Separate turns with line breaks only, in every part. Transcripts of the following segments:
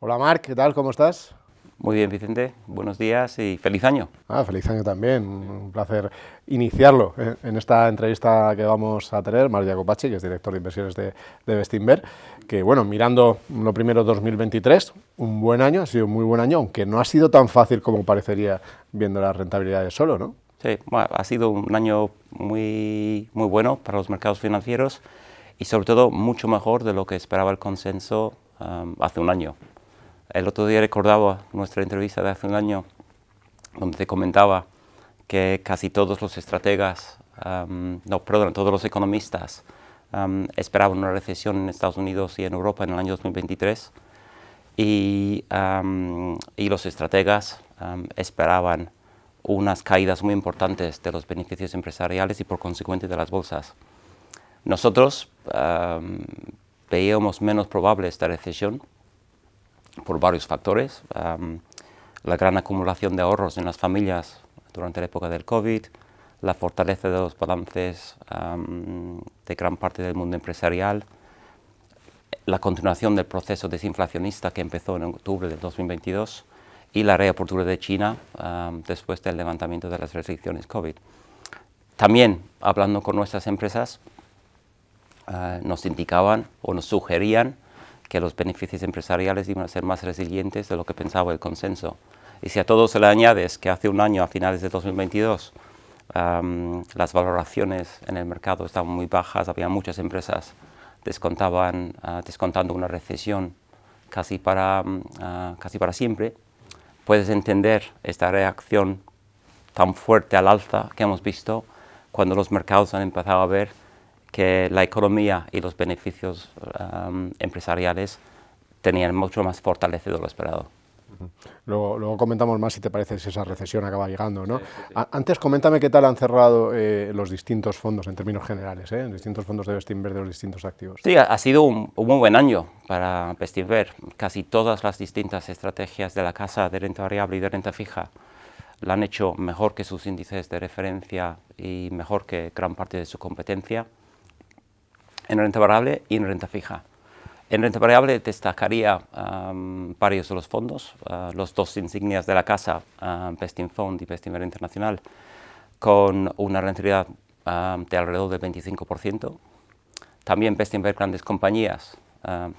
Hola Marc, ¿qué tal? ¿Cómo estás?
Muy bien, Vicente. Buenos días y feliz año.
Feliz año también. Un placer iniciarlo en esta entrevista que vamos a tener. Marc Jacopachi, que es director de inversiones de Bestinver, que bueno, mirando lo primero 2023, un buen año, ha sido un muy buen año, aunque no ha sido tan fácil como parecería viendo las rentabilidades solo, ¿no?
Sí, bueno, ha sido un año muy bueno para los mercados financieros y sobre todo mucho mejor de lo que esperaba el consenso hace un año. El otro día recordaba nuestra entrevista de hace un año donde te comentaba que casi todos los estrategas, todos los economistas esperaban una recesión en Estados Unidos y en Europa en el año 2023 y los estrategas esperaban unas caídas muy importantes de los beneficios empresariales y por consecuente de las bolsas. Nosotros veíamos menos probable esta recesión por varios factores. La gran acumulación de ahorros en las familias durante la época del COVID, la fortaleza de los balances de gran parte del mundo empresarial, la continuación del proceso desinflacionista que empezó en octubre del 2022 y la reapertura de China después del levantamiento de las restricciones COVID. También, hablando con nuestras empresas, nos indicaban o nos sugerían que los beneficios empresariales iban a ser más resilientes de lo que pensaba el consenso. Y si a todo se le añades que hace un año, a finales de 2022, las valoraciones en el mercado estaban muy bajas, había muchas empresas descontando una recesión casi para siempre, puedes entender esta reacción tan fuerte al alza que hemos visto cuando los mercados han empezado a ver que la economía y los beneficios empresariales tenían mucho más fortalecido de lo esperado.
Luego comentamos más si te parece si esa recesión acaba llegando, ¿no?
Sí, sí, sí.
Antes coméntame qué tal han cerrado los distintos fondos en términos generales, los distintos fondos de Bestinver de los distintos activos.
Sí, ha sido un muy buen año para Bestinver. Casi todas las distintas estrategias de la casa de renta variable y de renta fija la han hecho mejor que sus índices de referencia y mejor que gran parte de su competencia en renta variable y en renta fija. En renta variable destacaría varios de los fondos, los dos insignias de la casa, Bestinfund y Bestinver Internacional, con una rentabilidad de alrededor del 25%. También Bestinver Grandes Compañías,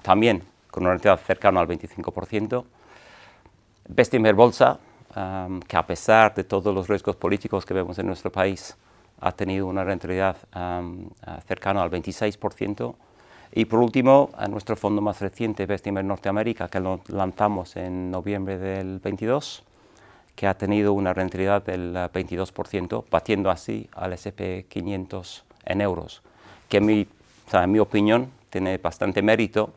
también con una rentabilidad cercana al 25%. Bestinver Bolsa, que a pesar de todos los riesgos políticos que vemos en nuestro país, ha tenido una rentabilidad cercana al 26%. Y por último, a nuestro fondo más reciente, Bestinver Norteamérica, que lo lanzamos en noviembre del 22, que ha tenido una rentabilidad del 22%, batiendo así al S&P 500 en euros, que en mi opinión tiene bastante mérito,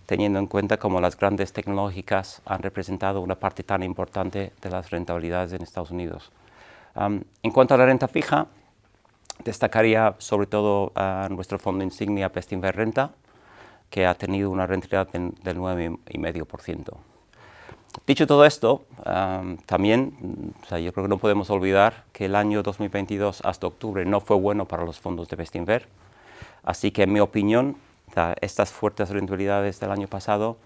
teniendo en cuenta cómo las grandes tecnológicas han representado una parte tan importante de las rentabilidades en Estados Unidos. En cuanto a la renta fija, destacaría sobre todo a nuestro fondo insignia Bestinver Renta, que ha tenido una rentabilidad del 9,5%. Dicho todo esto, también yo creo que no podemos olvidar que el año 2022 hasta octubre no fue bueno para los fondos de Bestinver. Así que en mi opinión, estas fuertes rentabilidades del año pasado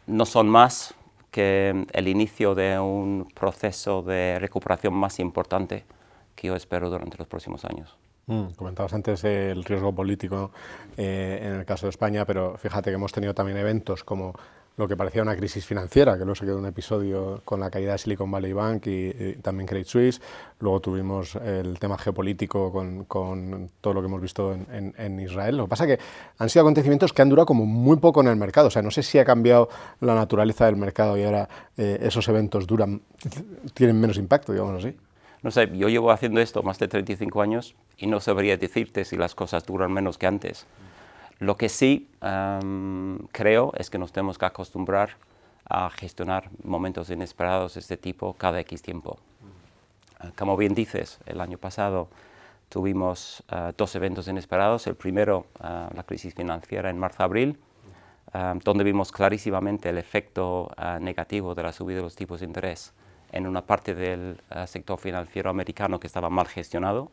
no son más que el inicio de un proceso de recuperación más importante que yo espero durante los próximos años.
Comentabas antes el riesgo político en el caso de España, pero fíjate que hemos tenido también eventos como lo que parecía una crisis financiera, que luego se quedó un episodio con la caída de Silicon Valley Bank y también Credit Suisse. Luego tuvimos el tema geopolítico con todo lo que hemos visto en Israel. Lo que pasa es que han sido acontecimientos que han durado como muy poco en el mercado. O sea, no sé si ha cambiado la naturaleza del mercado y ahora esos eventos tienen menos impacto, digamos así.
No sé, yo llevo haciendo esto más de 35 años y no sabría decirte si las cosas duran menos que antes. Lo que sí creo es que nos tenemos que acostumbrar a gestionar momentos inesperados de este tipo cada X tiempo. Como bien dices, el año pasado tuvimos dos eventos inesperados. El primero, la crisis financiera en marzo-abril, donde vimos clarísimamente el efecto negativo de la subida de los tipos de interés en una parte del sector financiero americano que estaba mal gestionado,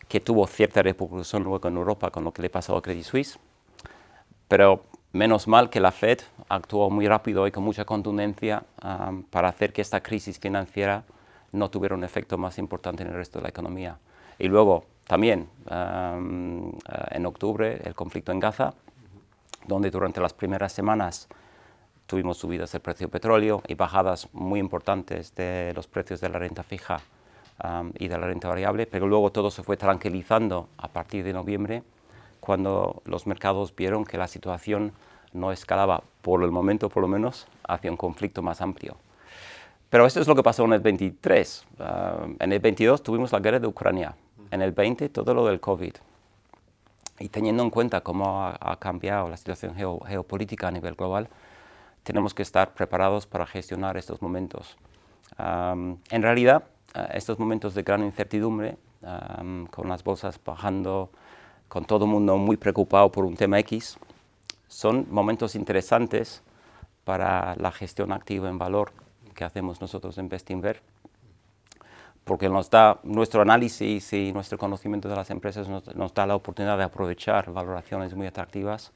que tuvo cierta repercusión luego en Europa con lo que le pasó a Credit Suisse. Pero menos mal que la Fed actuó muy rápido y con mucha contundencia para hacer que esta crisis financiera no tuviera un efecto más importante en el resto de la economía. Y luego también en octubre el conflicto en Gaza, donde durante las primeras semanas tuvimos subidas del precio del petróleo y bajadas muy importantes de los precios de la renta fija y de la renta variable, pero luego todo se fue tranquilizando a partir de noviembre, cuando los mercados vieron que la situación no escalaba, por el momento por lo menos, hacia un conflicto más amplio. Pero esto es lo que pasó en el 23. En el 22 tuvimos la guerra de Ucrania. En el 20 todo lo del COVID. Y teniendo en cuenta cómo ha cambiado la situación geopolítica a nivel global, tenemos que estar preparados para gestionar estos momentos. En realidad, estos momentos de gran incertidumbre, con las bolsas bajando, con todo el mundo muy preocupado por un tema X, son momentos interesantes para la gestión activa en valor que hacemos nosotros en Bestinver, porque nos da nuestro análisis y nuestro conocimiento de las empresas, nos da la oportunidad de aprovechar valoraciones muy atractivas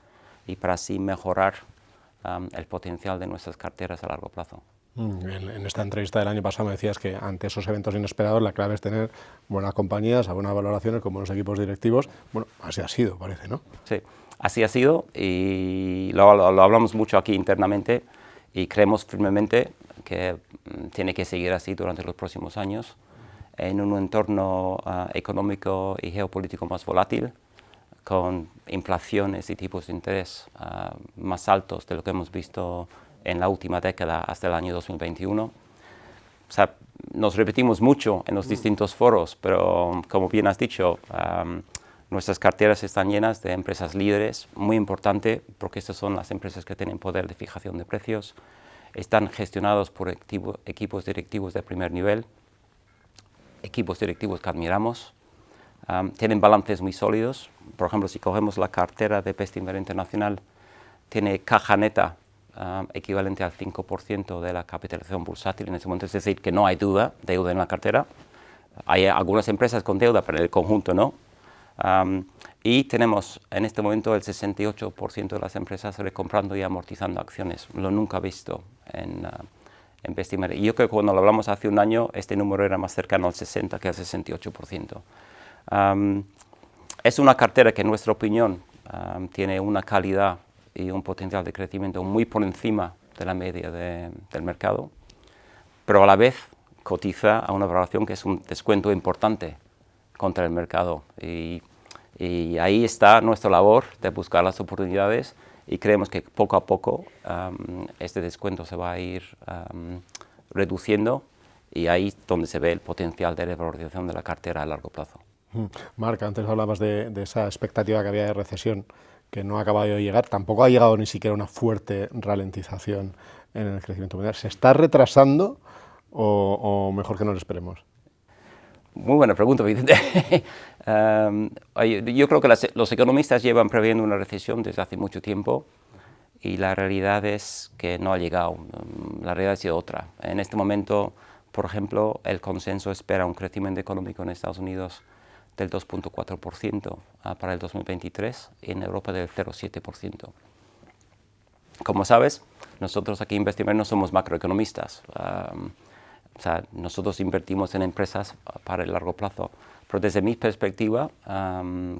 y para así mejorar el potencial de nuestras carteras a largo plazo.
En esta entrevista del año pasado me decías que ante esos eventos inesperados la clave es tener buenas compañías, a buenas valoraciones, con buenos equipos directivos. Bueno, así ha sido, parece, ¿no?
Sí, así ha sido y lo hablamos mucho aquí internamente y creemos firmemente que tiene que seguir así durante los próximos años en un entorno económico y geopolítico más volátil, con inflaciones y tipos de interés más altos de lo que hemos visto en la última década hasta el año 2021. O sea, nos repetimos mucho en los distintos foros, pero como bien has dicho, nuestras carteras están llenas de empresas líderes, muy importante porque estas son las empresas que tienen poder de fijación de precios, están gestionados por equipos directivos de primer nivel, equipos directivos que admiramos, tienen balances muy sólidos. Por ejemplo, si cogemos la cartera de Bestinver Internacional, tiene caja neta equivalente al 5% de la capitalización bursátil en ese momento, es decir, que no hay deuda en la cartera. Hay algunas empresas con deuda, pero en el conjunto no. Y tenemos en este momento el 68% de las empresas recomprando y amortizando acciones, lo nunca visto en Bestinver. Y yo creo que cuando lo hablamos hace un año, este número era más cercano al 60% que al 68%. Es una cartera que, en nuestra opinión, tiene una calidad y un potencial de crecimiento muy por encima de la media del mercado, pero a la vez cotiza a una valoración que es un descuento importante contra el mercado. Y ahí está nuestra labor de buscar las oportunidades y creemos que poco a poco este descuento se va a ir reduciendo y ahí es donde se ve el potencial de revalorización de la cartera a largo plazo.
Marc, antes hablabas de esa expectativa que había de recesión que no ha acabado de llegar, tampoco ha llegado ni siquiera una fuerte ralentización en el crecimiento mundial. ¿Se está retrasando o mejor que no lo esperemos?
Muy buena pregunta, Vicente. Yo creo que los economistas llevan previendo una recesión desde hace mucho tiempo y la realidad es que no ha llegado. La realidad ha sido otra. En este momento, por ejemplo, el consenso espera un crecimiento económico en Estados Unidos del 2.4% para el 2023 y en Europa del 0.7%. Como sabes, nosotros aquí en Bestinver no somos macroeconomistas. O sea, nosotros invertimos en empresas para el largo plazo. Pero desde mi perspectiva,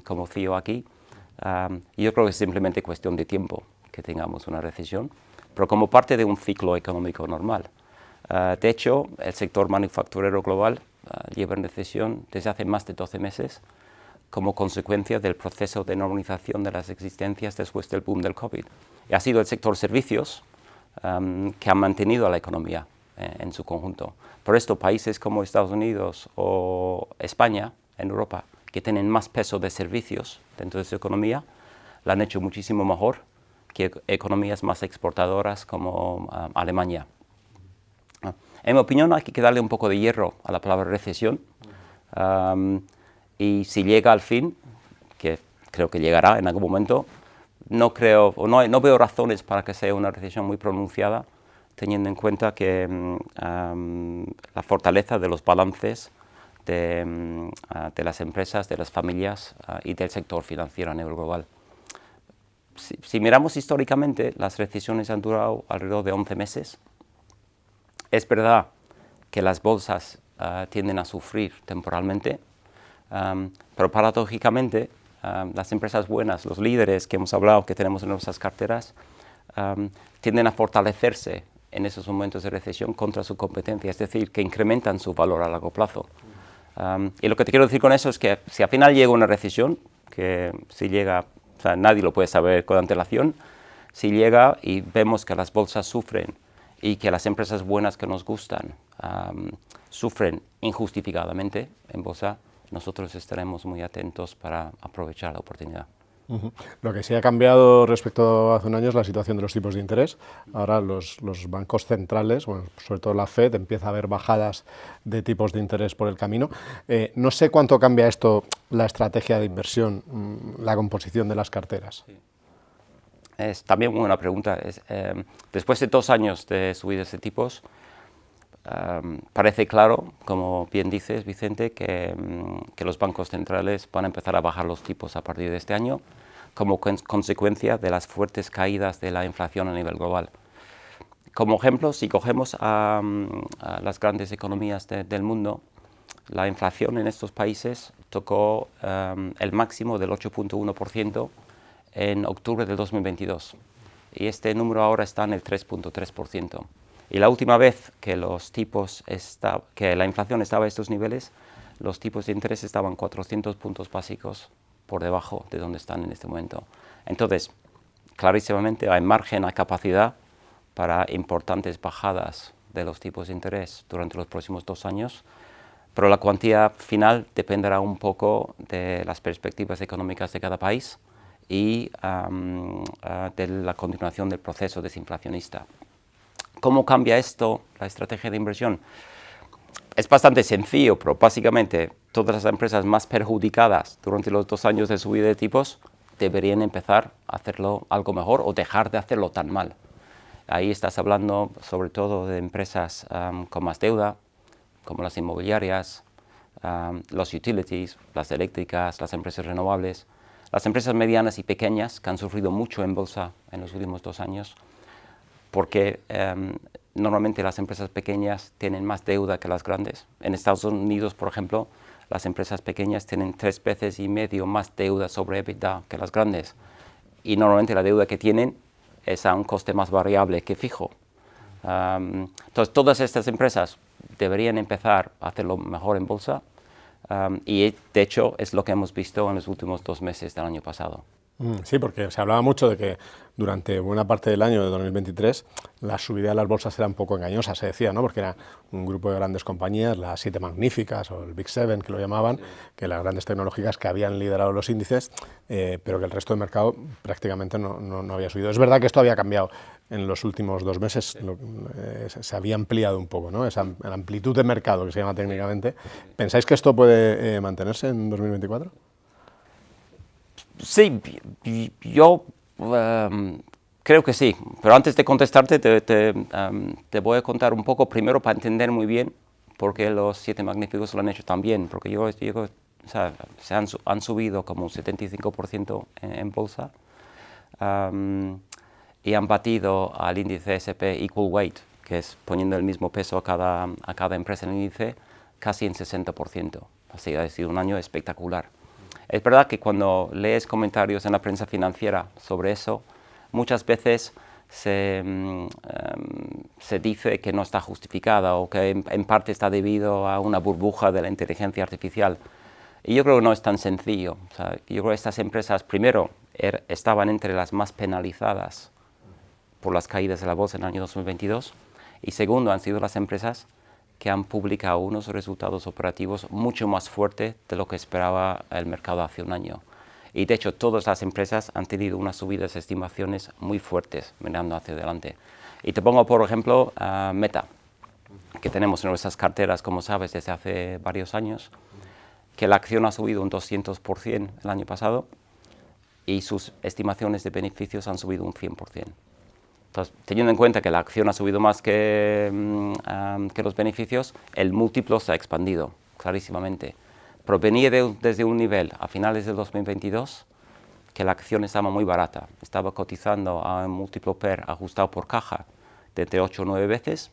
como CEO aquí, yo creo que es simplemente cuestión de tiempo que tengamos una recesión, pero como parte de un ciclo económico normal. De hecho, el sector manufacturero global lleva en recesión desde hace más de 12 meses como consecuencia del proceso de normalización de las existencias después del boom del COVID. Y ha sido el sector servicios que ha mantenido a la economía en su conjunto. Por esto, países como Estados Unidos o España, en Europa, que tienen más peso de servicios dentro de su economía, la han hecho muchísimo mejor que economías más exportadoras como Alemania. En mi opinión, hay que darle un poco de hierro a la palabra recesión y si llega al fin, que creo que llegará en algún momento, no veo razones para que sea una recesión muy pronunciada, teniendo en cuenta que la fortaleza de los balances de las empresas, de las familias y del sector financiero a nivel global. si miramos históricamente, las recesiones han durado alrededor de 11 meses. Es verdad que las bolsas tienden a sufrir temporalmente, pero paradójicamente las empresas buenas, los líderes que hemos hablado, que tenemos en nuestras carteras, tienden a fortalecerse en esos momentos de recesión contra su competencia, es decir, que incrementan su valor a largo plazo. Y lo que te quiero decir con eso es que si al final llega una recesión, que si llega, o sea, nadie lo puede saber con antelación, si llega y vemos que las bolsas sufren y que las empresas buenas que nos gustan sufren injustificadamente en bolsa, nosotros estaremos muy atentos para aprovechar la oportunidad.
Lo que sí ha cambiado respecto a hace un año es la situación de los tipos de interés. Ahora los bancos centrales, bueno, sobre todo la Fed, empieza a haber bajadas de tipos de interés por el camino. No sé cuánto cambia esto la estrategia de inversión, la composición de las carteras.
Sí. Es también una buena pregunta. Después de 2 años de subidas de tipos, parece claro, como bien dices, Vicente, que los bancos centrales van a empezar a bajar los tipos a partir de este año como consecuencia de las fuertes caídas de la inflación a nivel global. Como ejemplo, si cogemos a las grandes economías del mundo, la inflación en estos países tocó el máximo del 8.1% en octubre del 2022 y este número ahora está en el 3.3%. Y la última vez que que la inflación estaba a estos niveles, los tipos de interés estaban 400 puntos básicos por debajo de donde están en este momento. Entonces, clarísimamente hay margen, hay capacidad para importantes bajadas de los tipos de interés durante los próximos 2 años, pero la cuantía final dependerá un poco de las perspectivas económicas de cada país y de la continuación del proceso desinflacionista. ¿Cómo cambia esto la estrategia de inversión? Es bastante sencillo, pero básicamente todas las empresas más perjudicadas durante los 2 años de subida de tipos deberían empezar a hacerlo algo mejor o dejar de hacerlo tan mal. Ahí estás hablando sobre todo de empresas con más deuda, como las inmobiliarias, los utilities, las eléctricas, las empresas renovables, las empresas medianas y pequeñas que han sufrido mucho en bolsa en los últimos 2 años, porque normalmente las empresas pequeñas tienen más deuda que las grandes. En Estados Unidos, por ejemplo, las empresas pequeñas tienen 3,5 veces más deuda sobre EBITDA que las grandes. Y normalmente la deuda que tienen es a un coste más variable que fijo. Entonces, todas estas empresas deberían empezar a hacerlo mejor en bolsa y, de hecho, es lo que hemos visto en los últimos 2 meses del año pasado.
Sí, porque se hablaba mucho de que durante buena parte del año de 2023 la subida de las bolsas era un poco engañosa, se decía, ¿no? Porque era un grupo de grandes compañías, las 7 magníficas o el Big Seven que lo llamaban, sí, que las grandes tecnológicas que habían liderado los índices, pero que el resto del mercado prácticamente no había subido. Es verdad que esto había cambiado en los últimos 2 meses, sí, se había ampliado un poco, ¿no? Esa amplitud de mercado que se llama técnicamente. ¿Pensáis que esto puede mantenerse en 2024?
Sí, yo creo que sí, pero antes de contestarte te voy a contar un poco primero para entender muy bien por qué los 7 magníficos lo han hecho tan bien, porque o sea, han subido como un 75% en bolsa y han batido al índice S&P Equal Weight, que es poniendo el mismo peso a cada empresa en el índice, casi en 60%. Así ha sido un año espectacular. Es verdad que cuando lees comentarios en la prensa financiera sobre eso, muchas veces se dice que no está justificada o que en parte está debido a una burbuja de la inteligencia artificial. Y yo creo que no es tan sencillo. O sea, yo creo que estas empresas, primero, estaban entre las más penalizadas por las caídas de la bolsa en el año 2022, y segundo, han sido las empresas que han publicado unos resultados operativos mucho más fuertes de lo que esperaba el mercado hace un año. Y de hecho, todas las empresas han tenido unas subidas de estimaciones muy fuertes mirando hacia adelante. Y te pongo, por ejemplo, Meta, que tenemos en nuestras carteras, como sabes, desde hace varios años, que la acción ha subido un 200% el año pasado y sus estimaciones de beneficios han subido un 100%. Entonces, teniendo en cuenta que la acción ha subido más que los beneficios, el múltiplo se ha expandido clarísimamente. Pero venía desde un nivel a finales del 2022 que la acción estaba muy barata. Estaba cotizando a un múltiplo PER ajustado por caja de entre 8 o 9 veces,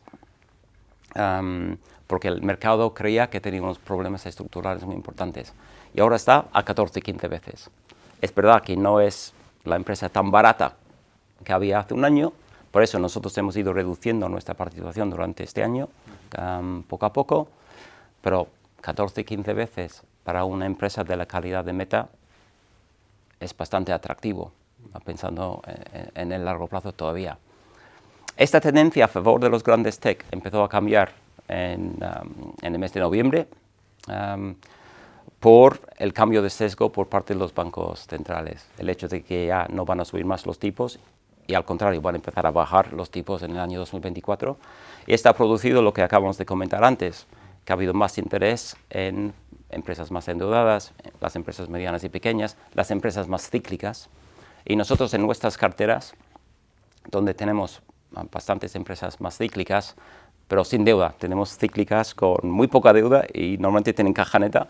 porque el mercado creía que teníamos problemas estructurales muy importantes. Y ahora está a 14, 15 veces. Es verdad que no es la empresa tan barata que había hace un año, por eso nosotros hemos ido reduciendo nuestra participación durante este año, poco a poco, pero 14, 15 veces para una empresa de la calidad de Meta es bastante atractivo, pensando en el largo plazo todavía. Esta tendencia a favor de los grandes tech empezó a cambiar en el mes de noviembre por el cambio de sesgo por parte de los bancos centrales. El hecho de que ya no van a subir más los tipos y al contrario van a empezar a bajar los tipos en el año 2024. Y esto ha producido lo que acabamos de comentar antes, que ha habido más interés en empresas más endeudadas, las empresas medianas y pequeñas, las empresas más cíclicas. Y nosotros en nuestras carteras, donde tenemos bastantes empresas más cíclicas, pero sin deuda, tenemos cíclicas con muy poca deuda y normalmente tienen caja neta,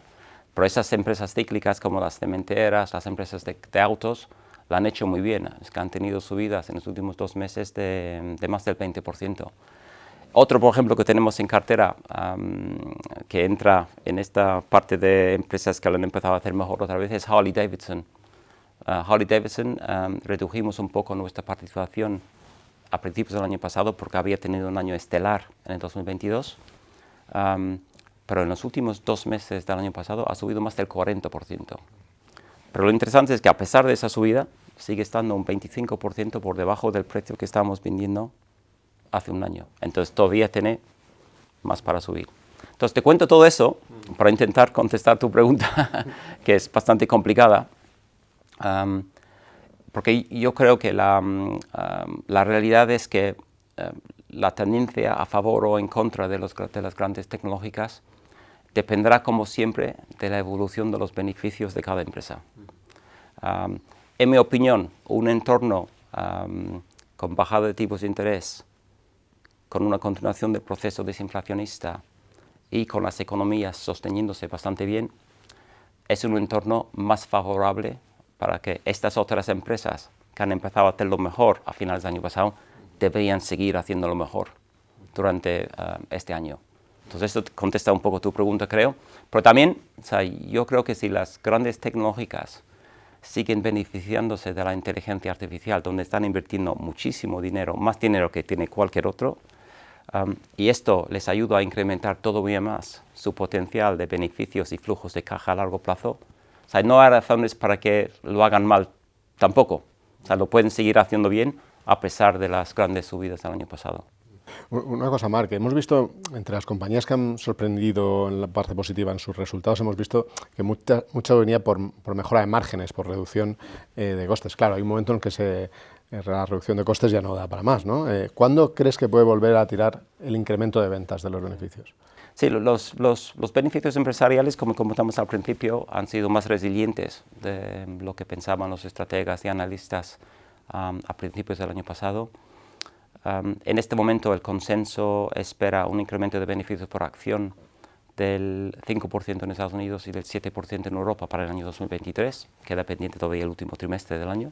pero esas empresas cíclicas como las cementeras, las empresas de autos, la han hecho muy bien, es que han tenido subidas en los últimos 2 meses de más del 20%. Otro, por ejemplo, que tenemos en cartera, que entra en esta parte de empresas que lo han empezado a hacer mejor otra vez, es Harley Davidson. Harley Davidson redujimos un poco nuestra participación a principios del año pasado porque había tenido un año estelar en el 2022, pero en los últimos 2 meses del año pasado ha subido más del 40%. Pero lo interesante es que a pesar de esa subida, sigue estando un 25% por debajo del precio que estábamos vendiendo hace un año. Entonces todavía tiene más para subir. Entonces te cuento todo eso para intentar contestar tu pregunta, que es bastante complicada, porque yo creo que la realidad es que la tendencia a favor o en contra de las grandes tecnológicas dependerá, como siempre, de la evolución de los beneficios de cada empresa. En mi opinión, un entorno con bajada de tipos de interés, con una continuación del proceso desinflacionista y con las economías sosteniéndose bastante bien, es un entorno más favorable para que estas otras empresas que han empezado a hacerlo mejor a finales del año pasado deberían seguir haciéndolo mejor durante este año. Entonces esto contesta un poco tu pregunta, creo. Pero también, o sea, yo creo que si las grandes tecnológicas siguen beneficiándose de la inteligencia artificial, donde están invirtiendo muchísimo dinero, más dinero que tiene cualquier otro, y esto les ayuda a incrementar todavía más su potencial de beneficios y flujos de caja a largo plazo, o sea, no hay razones para que lo hagan mal tampoco. O sea, lo pueden seguir haciendo bien a pesar de las grandes subidas del año pasado.
Una cosa, Marc, hemos visto entre las compañías que han sorprendido en la parte positiva en sus resultados, hemos visto que mucha venía por mejora de márgenes, por reducción de costes. Claro, hay un momento en que la reducción de costes ya no da para más, ¿no? ¿Cuándo crees que puede volver a tirar el incremento de ventas de los beneficios?
Sí, los beneficios empresariales, como comentamos al principio, han sido más resilientes de lo que pensaban los estrategas y analistas a principios del año pasado. En este momento el consenso espera un incremento de beneficios por acción del 5% en Estados Unidos y del 7% en Europa para el año 2023, queda pendiente todavía el último trimestre del año.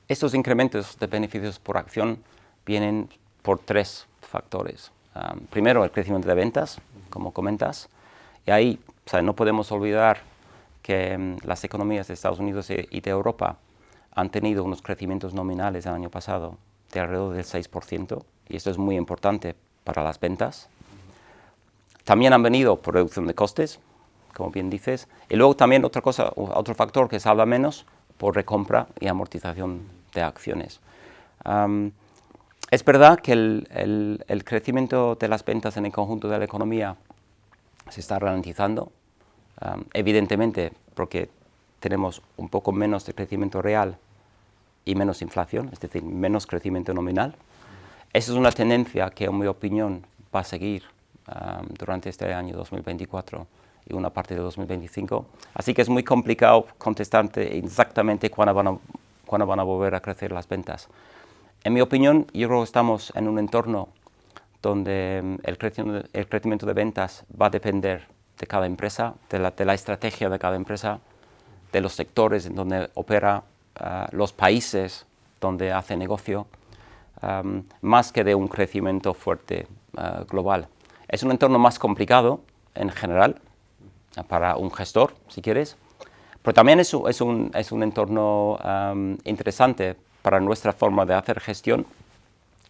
Estos incrementos de beneficios por acción vienen por 3 factores. Primero, el crecimiento de ventas, como comentas, y ahí, o sea, no podemos olvidar que las economías de Estados Unidos y de Europa han tenido unos crecimientos nominales el año pasado de alrededor del 6%, y esto es muy importante para las ventas. También han venido por reducción de costes, como bien dices, y luego también otro factor que se habla menos, por recompra y amortización de acciones. Es verdad que el crecimiento de las ventas en el conjunto de la economía se está ralentizando, evidentemente porque tenemos un poco menos de crecimiento real y menos inflación, es decir, menos crecimiento nominal. Esa es una tendencia que, en mi opinión, va a seguir durante este año 2024 y una parte de 2025. Así que es muy complicado contestarte exactamente cuándo van a volver a crecer las ventas. En mi opinión, yo creo que estamos en un entorno donde el crecimiento de ventas va a depender de cada empresa, de la estrategia de cada empresa, de los sectores en donde opera, los países donde hace negocio, más que de un crecimiento fuerte global. Es un entorno más complicado en general para un gestor, si quieres, pero también es un entorno interesante para nuestra forma de hacer gestión,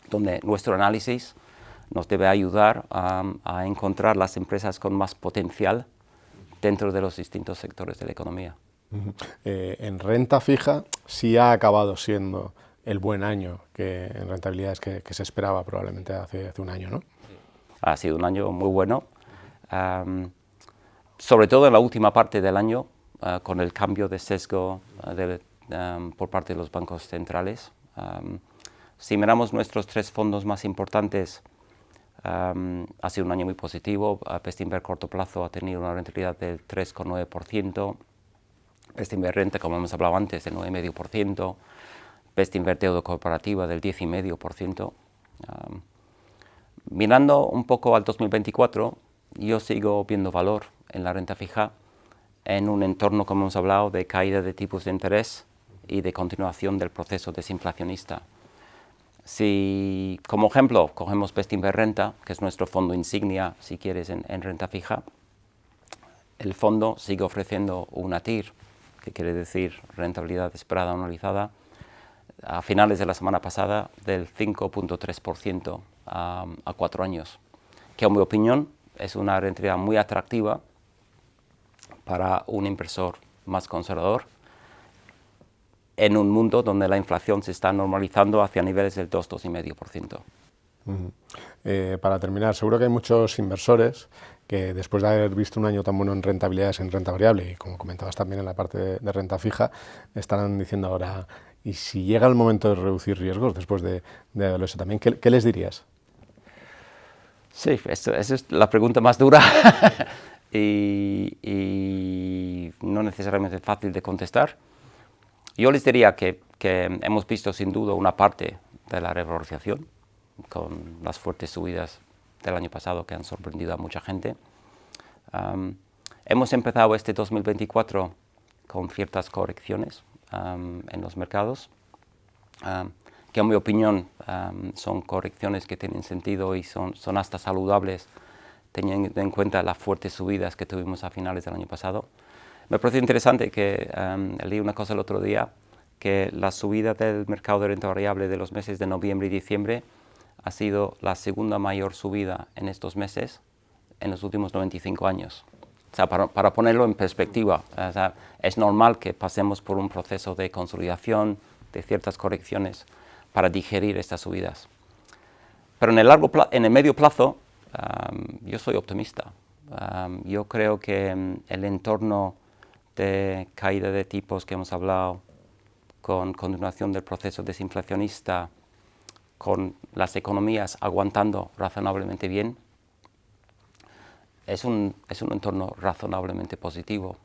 donde nuestro análisis nos debe ayudar a encontrar las empresas con más potencial dentro de los distintos sectores de la economía.
En renta fija sí ha acabado siendo el buen año que en rentabilidades que se esperaba probablemente hace un año, ¿no?
Ha sido un año muy bueno, sobre todo en la última parte del año, con el cambio de sesgo por parte de los bancos centrales. Si miramos nuestros 3 fondos más importantes, ha sido un año muy positivo. Bestinver corto plazo ha tenido una rentabilidad del 3,9%, Bestinver Renta, como hemos hablado antes, del 9,5%, Bestinver Deuda Corporativa del 10,5%. Mirando un poco al 2024, yo sigo viendo valor en la renta fija en un entorno, como hemos hablado, de caída de tipos de interés y de continuación del proceso desinflacionista. Si, como ejemplo, cogemos Bestinver Renta, que es nuestro fondo insignia, si quieres, en renta fija, el fondo sigue ofreciendo una TIR, que quiere decir rentabilidad esperada anualizada, a finales de la semana pasada del 5,3% a 4 años, que en mi opinión es una rentabilidad muy atractiva para un inversor más conservador en un mundo donde la inflación se está normalizando hacia niveles del 2,5%.
Para terminar, seguro que hay muchos inversores que después de haber visto un año tan bueno en rentabilidades en renta variable y como comentabas también en la parte de renta fija, estarán diciendo ahora, ¿y si llega el momento de reducir riesgos después de verlo eso también? ¿Qué les dirías?
Sí, esa es la pregunta más dura y no necesariamente fácil de contestar. Yo les diría que hemos visto sin duda una parte de la revalorización con las fuertes subidas del año pasado que han sorprendido a mucha gente. Hemos empezado este 2024 con ciertas correcciones en los mercados, que en mi opinión son correcciones que tienen sentido y son hasta saludables, teniendo en cuenta las fuertes subidas que tuvimos a finales del año pasado. Me pareció interesante que leí una cosa el otro día, que la subida del mercado de renta variable de los meses de noviembre y diciembre ha sido la segunda mayor subida en estos meses en los últimos 95 años. O sea, para ponerlo en perspectiva, o sea, es normal que pasemos por un proceso de consolidación, de ciertas correcciones, para digerir estas subidas. Pero en el medio plazo, yo soy optimista. Yo creo que el entorno de caída de tipos que hemos hablado, con continuación del proceso desinflacionista, con las economías aguantando razonablemente bien, es un entorno razonablemente positivo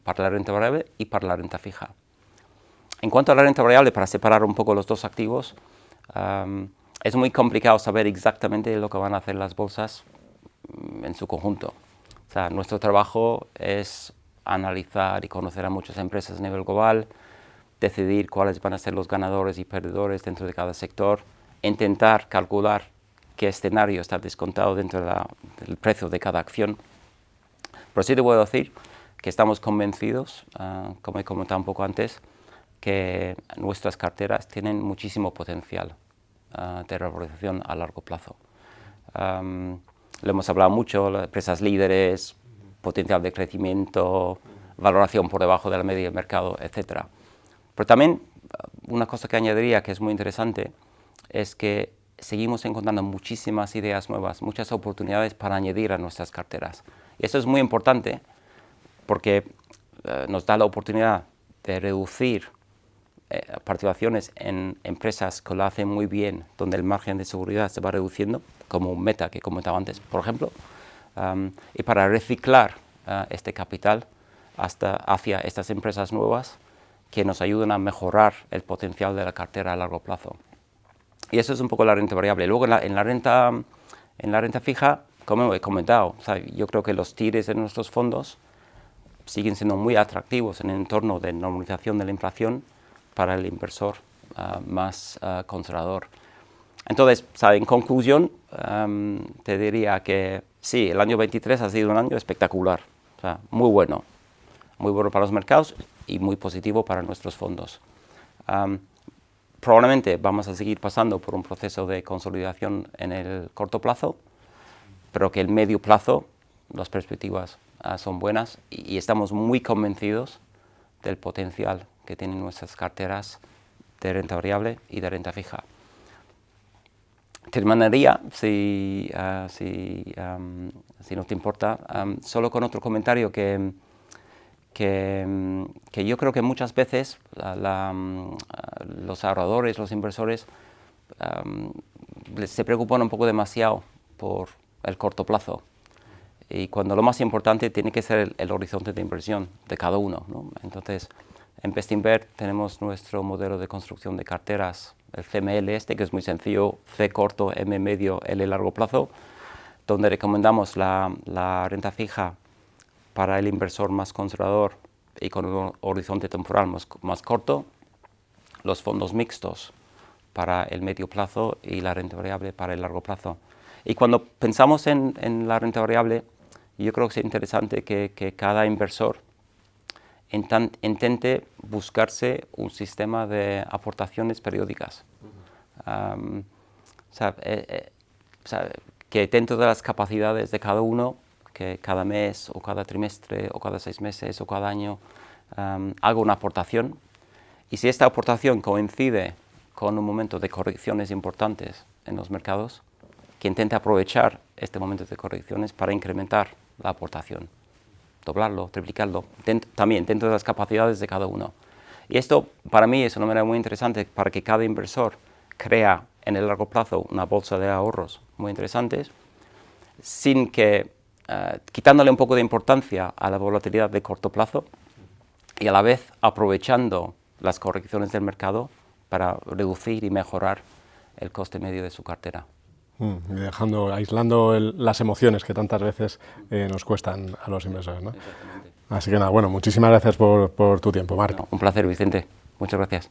para la renta variable y para la renta fija. En cuanto a la renta variable, para separar un poco los dos activos, es muy complicado saber exactamente lo que van a hacer las bolsas en su conjunto. O sea, nuestro trabajo es analizar y conocer a muchas empresas a nivel global, decidir cuáles van a ser los ganadores y perdedores dentro de cada sector, intentar calcular qué escenario está descontado dentro del precio de cada acción. Pero sí te puedo decir que estamos convencidos, como he comentado un poco antes, que nuestras carteras tienen muchísimo potencial de revalorización a largo plazo. Lo hemos hablado mucho, las empresas líderes, potencial de crecimiento, valoración por debajo de la media del mercado, etc. Pero también una cosa que añadiría que es muy interesante es que seguimos encontrando muchísimas ideas nuevas, muchas oportunidades para añadir a nuestras carteras. Y eso es muy importante porque nos da la oportunidad de reducir participaciones en empresas que lo hacen muy bien, donde el margen de seguridad se va reduciendo, como un Meta que comentaba antes, por ejemplo, y para reciclar este capital hacia estas empresas nuevas que nos ayudan a mejorar el potencial de la cartera a largo plazo. Y eso es un poco la renta variable. Luego en la renta fija, como he comentado, o sea, yo creo que los TIRs de nuestros fondos siguen siendo muy atractivos en el entorno de normalización de la inflación para el inversor más conservador. Entonces, en conclusión, te diría que sí, el año 23 ha sido un año espectacular, muy bueno para los mercados y muy positivo para nuestros fondos. Probablemente vamos a seguir pasando por un proceso de consolidación en el corto plazo, pero que el medio plazo, las perspectivas son buenas y estamos muy convencidos del potencial que tienen nuestras carteras de renta variable y de renta fija. Terminaría, si no te importa, solo con otro comentario que yo creo que muchas veces los ahorradores, los inversores, se preocupan un poco demasiado por el corto plazo. Y cuando lo más importante tiene que ser el horizonte de inversión de cada uno, ¿no? Entonces, en Bestinver tenemos nuestro modelo de construcción de carteras, el CML que es muy sencillo, C corto, M medio, L largo plazo, donde recomendamos la renta fija para el inversor más conservador y con un horizonte temporal más corto, los fondos mixtos para el medio plazo y la renta variable para el largo plazo. Y cuando pensamos en la renta variable, yo creo que es interesante que cada inversor intente buscarse un sistema de aportaciones periódicas. Que dentro de las capacidades de cada uno, que cada mes o cada trimestre o cada 6 meses o cada año haga una aportación. Y si esta aportación coincide con un momento de correcciones importantes en los mercados, que intente aprovechar este momento de correcciones para incrementar la aportación, doblarlo, triplicarlo, también dentro de las capacidades de cada uno. Y esto para mí es una manera muy interesante para que cada inversor crea en el largo plazo una bolsa de ahorros muy interesantes, sin que, quitándole un poco de importancia a la volatilidad de corto plazo y a la vez aprovechando las correcciones del mercado para reducir y mejorar el coste medio de su cartera.
Aislando las emociones que tantas veces nos cuestan a los inversores, ¿no?
Exactamente.
Así que nada, bueno, muchísimas gracias por tu tiempo, Marc.
Un placer, Vicente. Muchas gracias.